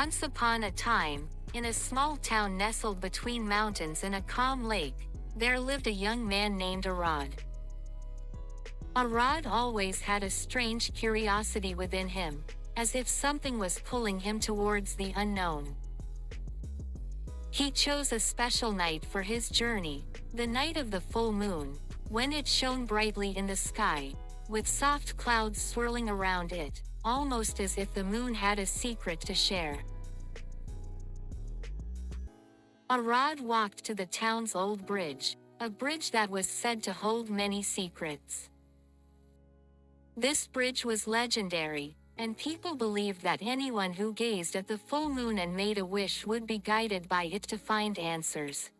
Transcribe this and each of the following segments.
Once upon a time, in a small town nestled between mountains and a calm lake, there lived a young man named Arad. Arad always had a strange curiosity within him, as if something was pulling him towards the unknown. He chose a special night for his journey, the night of the full moon, when it shone brightly in the sky, with soft clouds swirling around it, almost as if the moon had a secret to share. Arad walked to the town's old bridge, a bridge that was said to hold many secrets. This bridge was legendary, and people believed that anyone who gazed at the full moon and made a wish would be guided by it to find answers.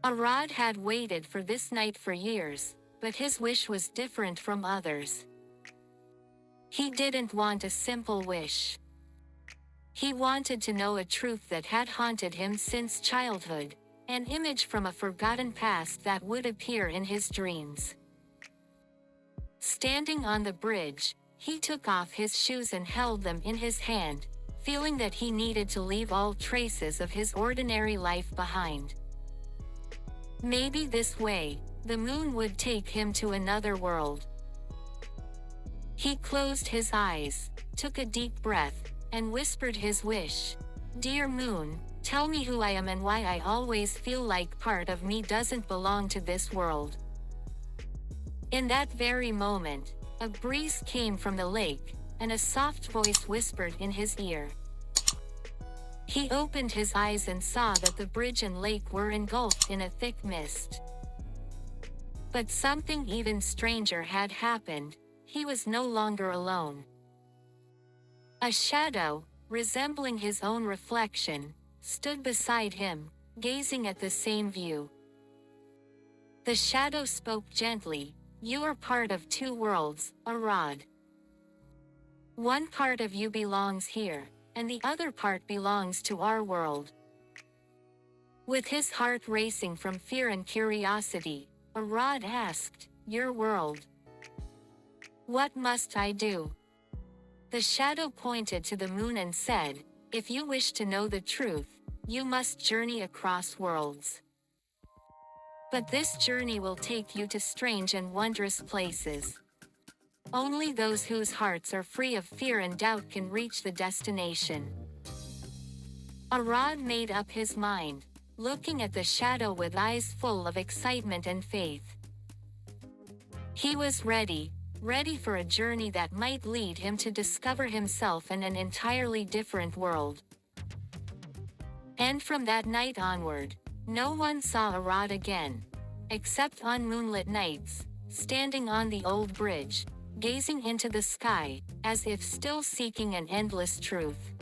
Arad had waited for this night for years, but his wish was different from others. He didn't want a simple wish. He wanted to know a truth that had haunted him since childhood, an image from a forgotten past that would appear in his dreams. Standing on the bridge, he took off his shoes and held them in his hand, feeling that he needed to leave all traces of his ordinary life behind. Maybe this way, the moon would take him to another world. He closed his eyes, took a deep breath, and whispered his wish. "Dear moon, tell me who I am and why I always feel like part of me doesn't belong to this world." In that very moment, a breeze came from the lake, and a soft voice whispered in his ear. He opened his eyes and saw that the bridge and lake were engulfed in a thick mist. But something even stranger had happened. He was no longer alone. A shadow, resembling his own reflection, stood beside him, gazing at the same view. The shadow spoke gently, "You are part of two worlds, Arad. One part of you belongs here, and the other part belongs to our world." With his heart racing from fear and curiosity, Arad asked, "Your world? What must I do?" The shadow pointed to the moon and said, "If you wish to know the truth, you must journey across worlds. But this journey will take you to strange and wondrous places. Only those whose hearts are free of fear and doubt can reach the destination." Arad made up his mind, looking at the shadow with eyes full of excitement and faith. He was ready for a journey that might lead him to discover himself in an entirely different world. And from that night onward, no one saw Arad again, except on moonlit nights, standing on the old bridge, gazing into the sky, as if still seeking an endless truth.